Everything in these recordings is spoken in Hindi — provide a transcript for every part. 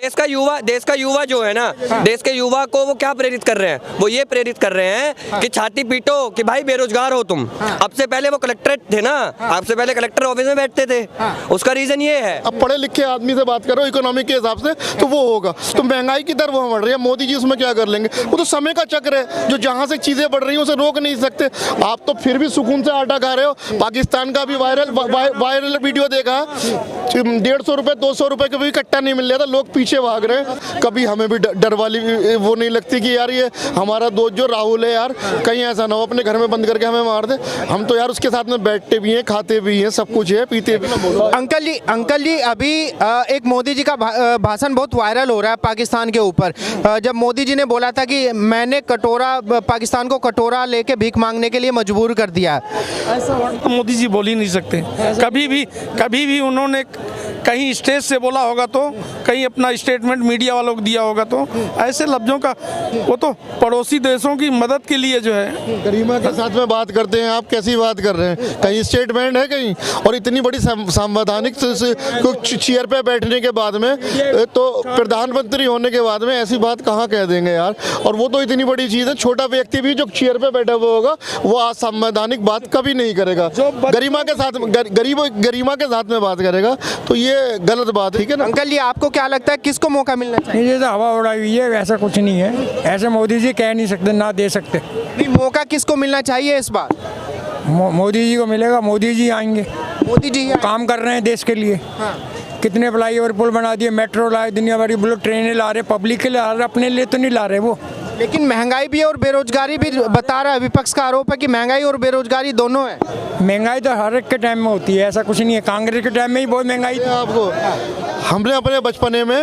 देश का युवा जो है ना, देश के युवा को वो क्या प्रेरित कर रहे हैं? वो ये प्रेरित कर रहे हैं कि छाती पीटो कि भाई बेरोजगार हो तुम। अब से पहले वो कलेक्टरेट थे ना, अब से पहले कलेक्टर ऑफिस में बैठते थे। उसका रीजन ये है, अब पढ़े लिखे आदमी से बात करो इकोनॉमी के हिसाब से तो वो होगा। तो महंगाई की दर वो बढ़ रही है, मोदी जी उसमें क्या कर लेंगे? वो तो समय का चक्र है, जो जहाँ से चीजें बढ़ रही हैं उसे रोक नहीं सकते। आप तो फिर भी सुकून से आटा खा रहे हो। पाकिस्तान का भी वायरल वीडियो देखा, 150 रुपए 200 रुपए का भी कट्टा नहीं मिल रहा था, लोग पीछे भाग रहे हैं। कभी हमें भी डर वाली वो नहीं लगती कि यार ये हमारा दोस्त जो राहुल है यार कहीं ऐसा ना हो अपने घर में बंद करके हमें मार दे। हम तो यार उसके साथ में बैठते भी हैं, खाते भी हैं, सब कुछ है, पीते भी। अंकल जी अभी एक मोदी जी का भाषण बहुत वायरल हो रहा है पाकिस्तान के ऊपर। जब मोदी जी ने बोला था कि मैंने पाकिस्तान को कटोरा लेके भीख मांगने के लिए मजबूर कर दिया। ऐसा वर्ड तो मोदी जी बोल ही नहीं सकते। कभी भी उन्होंने कहीं स्टेज से बोला होगा तो कहीं अपना स्टेटमेंट मीडिया वालों को दिया होगा तो ऐसे लफ्जों का, वो तो पड़ोसी देशों की मदद के लिए जो है गरिमा के साथ में बात करते हैं। आप कैसी बात कर रहे हैं? कहीं स्टेटमेंट है कहीं? और इतनी बड़ी संवैधानिक चेयर पे बैठने के बाद में तो प्रधानमंत्री होने के बाद में ऐसी बात कहाँ कह देंगे यार? और वो तो इतनी बड़ी चीज़ है, छोटा व्यक्ति भी जो चेयर पे बैठा हुआ होगा वो असंवैधानिक बात कभी नहीं करेगा। गरिमा के साथ गरिमा के साथ में बात करेगा तो ये गलत बात है, ठीक है ना? अंकल जी आपको क्या लगता है किसको मौका मिलना चाहिए? ये तो हवा उड़ाई हुई है, ऐसा कुछ नहीं है। ऐसे मोदी जी कह नहीं सकते, ना दे सकते। नहीं, मौका किसको मिलना चाहिए इस बार? मोदी जी को मिलेगा, मोदी जी आएंगे। मोदी जी काम कर रहे हैं देश के लिए। कितने फ्लाईओवर पुल बना दिए, मेट्रो लाए, दुनिया भर की बुलेट ट्रेनें ला रहे, पब्लिक के लिए ला रहे, अपने लिए तो नहीं ला रहे वो। लेकिन महंगाई भी और बेरोजगारी भी बता रहा है, विपक्ष का आरोप है कि महंगाई और बेरोजगारी दोनों है। महंगाई तो हर एक के टाइम में होती है, ऐसा कुछ नहीं है। कांग्रेस के टाइम में ही बहुत महंगाई थी। आपको हमने अपने बचपने में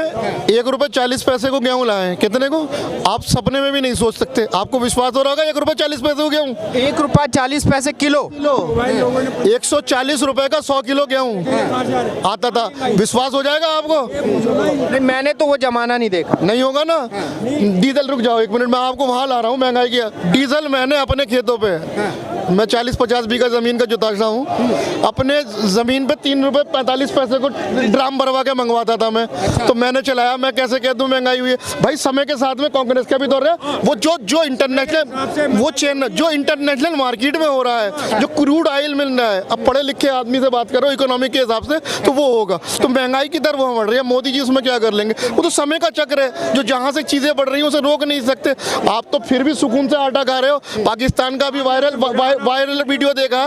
1 रुपये 40 पैसे को गेहूँ लाए, कितने को आप सपने में भी नहीं सोच सकते। आपको विश्वास हो रहा होगा 1 रुपये 40 पैसे को गेहूँ? 1 रुपया 40 पैसे किलो। 140 रुपए का 100 किलो गेहूँ आता था। विश्वास हो जाएगा आपको? नहीं, मैंने तो वो जमाना नहीं देखा। नहीं होगा ना। डीजल, रुक जाओ 1 मिनट, मैं आपको वहाँ ला रहा हूँ महंगाई किया। डीजल मैंने अपने खेतों पे, मैं 40-50 बीघा जमीन का जोताता हूँ, अपने जमीन पे 3 रुपए 45 पैसे को ड्राम भरवा के मंगवाता था मैं। तो मैंने चलाया, मैं कैसे कह दूँ महंगाई हुई है? भाई समय के साथ में कांग्रेस का भी दौर है। वो जो इंटरनेशनल मार्केट में हो रहा है, जो क्रूड ऑयल मिल रहा है, अब पढ़े लिखे आदमी से बात करो इकोनॉमी के हिसाब से तो वो होगा। तो महंगाई की दर वो बढ़ रही है, मोदी जी उसमें क्या कर लेंगे? वो तो समय का चक्र है, जो जहाँ से चीजें बढ़ रही हैं उसे रोक नहीं सकते। आप तो फिर भी सुकून से आटा खा रहे हो। पाकिस्तान का भी वायरल वीडियो देखा,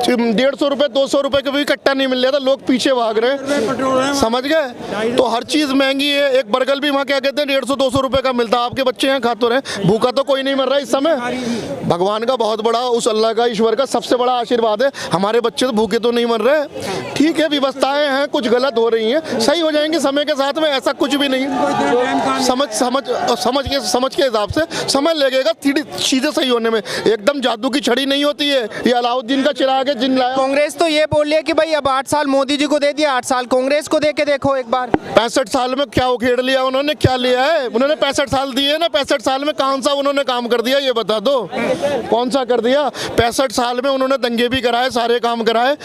150 रुपए 200 रुपए का भी कट्टा नहीं मिल रहा था, लोग पीछे भाग रहे हैं। समझ गए? तो हर चीज महंगी है। एक बर्गर भी वहाँ क्या कहते हैं 150-200 रुपए का मिलता है। आपके बच्चे हैं खा तो रहे, भूखा तो कोई नहीं मर रहा इस समय। भगवान का बहुत बड़ा, उस अल्लाह का, ईश्वर का सबसे बड़ा आशीर्वाद है, हमारे बच्चे तो भूखे तो नहीं मर रहे। ठीक है, व्यवस्थाएं हैं कुछ गलत हो रही हैं, सही हो जाएंगे समय के साथ में, ऐसा कुछ भी नहीं। समझ के हिसाब से समय लगेगा चीजें सही होने में। एकदम जादू की छड़ी नहीं होती है, ये अलाउद्दीन का चिराग है जिन लाया। कांग्रेस तो ये बोल रही है कि भाई अब 8 साल मोदी जी को दे दिया, 8 साल कांग्रेस को दे के देखो एक बार। 65 साल में क्या उखेड़ लिया उन्होंने? क्या लिया है उन्होंने? 65 साल दिए ना, 65 साल में कौन सा उन्होंने काम कर दिया ये बता दो। कौन सा कर दिया? 65 साल में उन्होंने दंगे भी कराए, सारे काम कराए।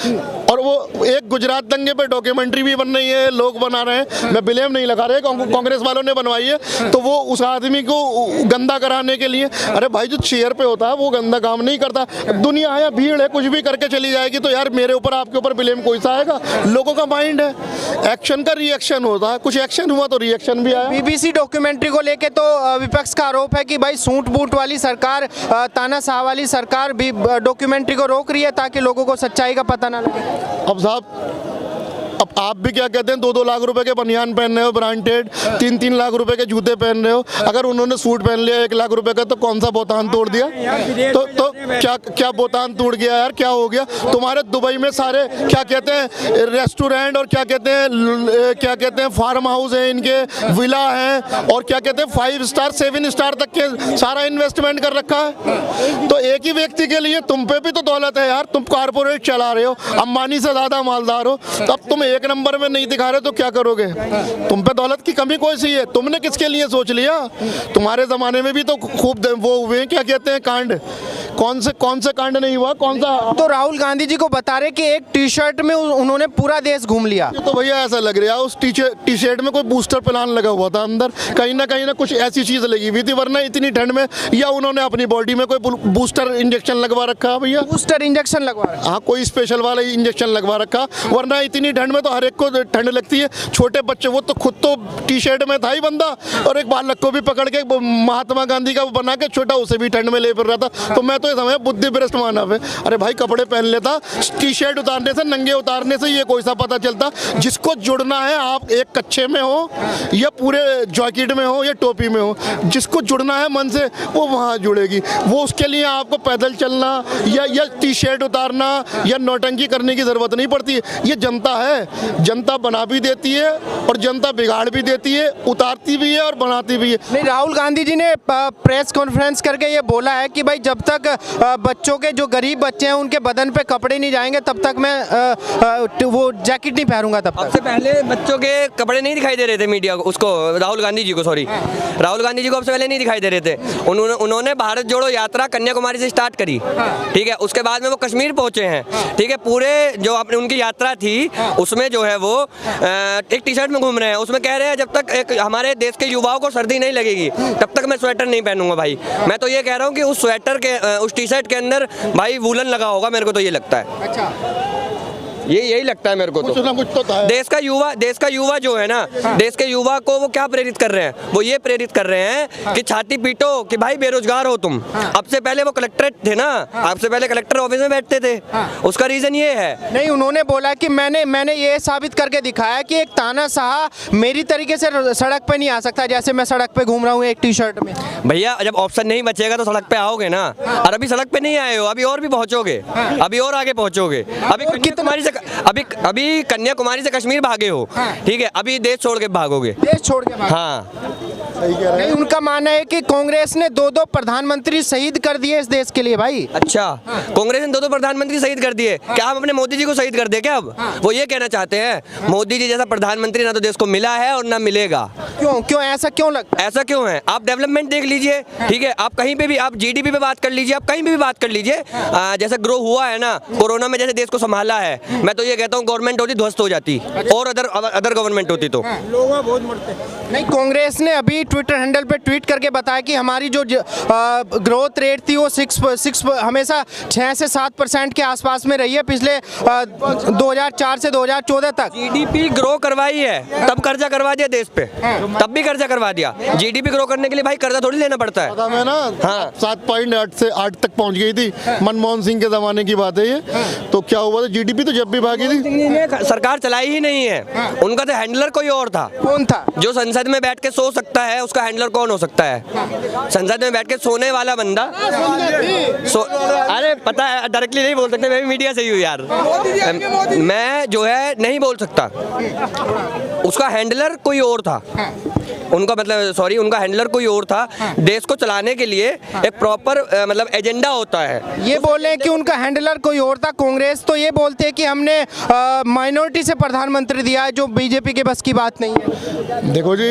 और वो एक गुजरात दंगे पे डॉक्यूमेंट्री भी बन रही है, लोग बना रहे हैं। मैं ब्लेम नहीं लगा रहे, कांग्रेस वालों ने बनवाई है। तो वो उस आदमी को गंदा कराने के लिए, अरे भाई जो चेयर पे होता है वो गंदा काम नहीं करता। दुनिया है, भीड़ है, कुछ भी करके चली जाएगी तो यार मेरे ऊपर आपके ऊपर ब्लेम कोई सा आएगा? लोगों का माइंड है, एक्शन का रिएक्शन होता है, कुछ एक्शन हुआ तो रिएक्शन भी आया। बीबीसी डॉक्यूमेंट्री को लेके तो विपक्ष का आरोप है कि भाई सूट बूट वाली सरकार, तानाशाह वाली सरकार भी डॉक्यूमेंट्री को रोक रही है ताकि लोगों को सच्चाई का पता ना लगे। अब साहब, अब आप भी क्या कहते हैं 2-2 लाख रुपए के बनियान पहन रहे हो ब्रांडेड, 3-3 लाख रुपए के जूते पहन रहे हो। अगर उन्होंने सूट पहन लिया 1 लाख रुपए का तो कौन सा बोतान तोड़ दिया? तो क्या बोतान टूट गया यार? क्या हो गया? तुम्हारे दुबई में सारे क्या कहते हैं रेस्टोरेंट और क्या कहते हैं फार्म हाउस है, इनके विला हैं और क्या कहते हैं 5 स्टार 7 स्टार तक के सारा इन्वेस्टमेंट कर रखा है। तो एक ही व्यक्ति के लिए तुम पे भी तो दौलत है यार, तुम कारपोरेट चला रहे हो, अंबानी से ज्यादा मालदार हो, तब तुम 1 नंबर में नहीं दिखा रहे तो क्या करोगे? तुम पे दौलत की कमी कोई सी है? तुमने किसके लिए सोच लिया? तुम्हारे जमाने में भी तो खूब वो हुए क्या कहते हैं कांड, कौन से कांड नहीं हुआ, कौन सा? तो राहुल गांधी जी को बता रहे कि एक टी शर्ट में उन्होंने पूरा देश घूम लिया। तो भैया ऐसा लग रहा है उस टी शर्ट में कोई बूस्टर प्लान लगा हुआ था अंदर, कहीं ना कुछ ऐसी चीज लगी हुई थी, वरना इतनी ठंड में या उन्होंने अपनी बॉडी में कोई बूस्टर इंजेक्शन लगवा रखा है भैया। बूस्टर इंजेक्शन लगवा रहे हैं। हाँ, कोई स्पेशल वाला इंजेक्शन लगवा रखा, वरना इतनी ठंड में तो हर एक को ठंड लगती है। छोटे बच्चे, वो तो खुद तो टी शर्ट में था ही बंदा, और एक बालक को भी पकड़ के महात्मा गांधी का बना के छोटा, उसे भी ठंड में ले फिर रहा था। तो मैं तो ये समझ बुद्धि भ्रष्ट मानव है। अरे भाई, कपड़े पहन लेता, टी शर्ट उतारने से, नंगे उतारने से ये कोई सा पता चलता? जिसको जुड़ना है, आप एक कच्छे में हो या पूरे जैकेट में हो या टोपी में हो, जिसको जुड़ना है मन से, वो वहाँ जुड़ेगी। वो उसके लिए आपको पैदल चलना या टी शर्ट उतारना या नौटंकी करने की जरूरत नहीं पड़ती है। ये जनता है, जनता बना भी देती है और जनता बिगाड़ भी देती है, उतारती भी है और बनाती भी है। नहीं, राहुल गांधी जी ने प्रेस कॉन्फ्रेंस करके ये बोला है कि भाई जब तक बच्चों के, जो गरीब बच्चे हैं, उनके बदन पे कपड़े नहीं जाएंगे तब तक मैं वो जैकेट नहीं पहनूंगा। तब सबसे पहले बच्चों के कपड़े नहीं दिखाई दे रहे थे मीडिया को, उसको राहुल गांधी जी को, सॉरी, राहुल गांधी जी को सबसे पहले नहीं दिखाई दे रहे थे। उन्होंने भारत जोड़ो यात्रा कन्याकुमारी से स्टार्ट करी, ठीक है, उसके बाद में वो कश्मीर पहुंचे हैं, ठीक है। पूरे जो अपने उनकी यात्रा थी उसमें जो है वो एक टी शर्ट में घूम रहे हैं, उसमें कह रहे हैं जब तक एक हमारे देश के युवाओं को सर्दी नहीं लगेगी तब तक मैं स्वेटर नहीं पहनूंगा। भाई मैं तो ये कह रहा हूँ कि उस स्वेटर के, उस टी शर्ट के अंदर भाई वूलन लगा होगा, मेरे को तो ये लगता है। अच्छा, यही लगता है मेरे को। कुछ ना कुछ तो था। देश का युवा जो है ना, देश के युवा को वो क्या प्रेरित कर रहे हैं? वो ये प्रेरित कर रहे हैं कि छाती पीटो कि भाई बेरोजगार हो तुम। अब से पहले वो कलेक्ट्रेट थे ना, अब से पहले कलेक्टर ऑफिस में बैठते थे, उसका रीजन ये है। नहीं, उन्होंने बोला कि मैंने ये साबित करके दिखाया कि एक तानाशाह मेरी तरीके से सड़क पे नहीं आ सकता, जैसे मैं सड़क पे घूम रहा हूँ एक टी शर्ट में। भैया जब ऑप्शन नहीं बचेगा तो सड़क पे आओगे ना, और अभी सड़क पे नहीं आए हो, अभी और भी पहुंचोगे, अभी और आगे पहुंचोगे। अभी कन्याकुमारी से कश्मीर भागे हो, ठीक है, अभी देश छोड़ के भागोगे, देश छोड़ के भागोगे। हाँ, नहीं, उनका मानना है कि कांग्रेस ने 2-2 प्रधानमंत्री शहीद कर दिए इस देश के लिए। भाई अच्छा, कांग्रेस ने 2-2 प्रधानमंत्री शहीद कर दिए, क्या हम अपने मोदी जी को शहीद कर दे क्या? अब वो ये कहना चाहते हैं मोदी जी जैसा प्रधानमंत्री ना तो देश को मिला है और ना मिलेगा। क्यों ऐसा क्यों लगता है? ऐसा क्यों है? आप डेवलपमेंट देख लीजिए, ठीक है, आप कहीं पे भी, आप जीडीपी पे बात कर लीजिए, आप कहीं पे भी बात कर लीजिए, जैसे ग्रो हुआ है ना, कोरोना में जैसे देश को संभाला है, मैं तो ये कहता हूँ गवर्नमेंट होती ध्वस्त हो जाती, और अदर गवर्नमेंट होती तो लोग बहुत मरते। नहीं, कांग्रेस ने अभी ट्विटर हैंडल पे ट्वीट करके बताया कि हमारी जो ग्रोथ रेट थी वो 6 हमेशा 6 से 7% के आसपास में रही है पिछले 2004 से 2014 तक। जीडीपी ग्रो करवाई है, तब कर्जा करवा दिया देश पे, तब भी कर्जा करवा दिया। जीडीपी ग्रो करने के लिए भाई कर्जा थोड़ी लेना पड़ता है। पता है ना, हाँ, 7.8 से 8 तक पहुंच गई थी, मनमोहन सिंह के जमाने की बात है ये। तो क्या हुआ था, जीडीपी तो जब भी भागी थी। सरकार चलाई ही नहीं है, उनका तो हैंडलर कोई और था। कौन था? जो संसद में बैठ के सो सकता है उसका हैंडलर कौन हो सकता है? संसद में बैठ के सोने वाला बंदा अरे पता है, डायरेक्टली नहीं बोल सकते, मैं भी मीडिया से ही हूँ यार, मैं जो है नहीं बोल सकता, उसका हैंडलर कोई और था, उनका मतलब सॉरी, उनका हैंडलर कोई और था। देश को चलाने के लिए एक प्रॉपर मतलब एजेंडा होता है। ये बोल रहे हैं कि उनका हैंडलर कोई और था। कांग्रेस तो ये बोलते हैं कि हमने माइनॉरिटी से प्रधानमंत्री दिया है, जो बीजेपी के बस की बात नहीं है। देखो जी,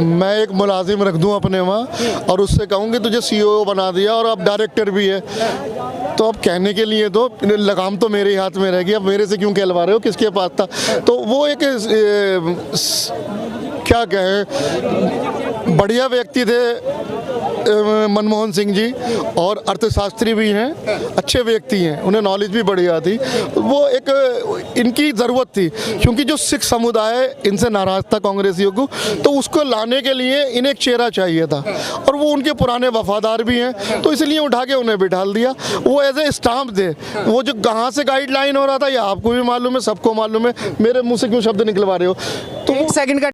मैं एक मुलाजिम रख दूं अपने वहाँ और उससे कहूँ कि तुझे सीईओ बना दिया और अब डायरेक्टर भी है, तो अब कहने के लिए तो लगाम तो मेरे हाथ में रहेगी, अब मेरे से क्यों कहलवा रहे हो, किसके पास था? तो वो एक क्या कहें, बढ़िया व्यक्ति थे मनमोहन सिंह जी, और अर्थशास्त्री भी हैं, अच्छे व्यक्ति हैं, उन्हें नॉलेज भी बढ़िया थी। वो एक इनकी ज़रूरत थी, क्योंकि जो सिख समुदाय इनसे नाराज़ था कांग्रेसियों को, तो उसको लाने के लिए इन्हें एक चेहरा चाहिए था, और वो उनके पुराने वफादार भी हैं, तो इसलिए उठा के उन्हें बिठा दिया। वो एज ए स्टाम्प थे। वो जो कहाँ से गाइडलाइन हो रहा था ये आपको भी मालूम है, सबको मालूम है, मेरे मुँह से क्यों शब्द निकलवा रहे हो? तो 1 सेकंड का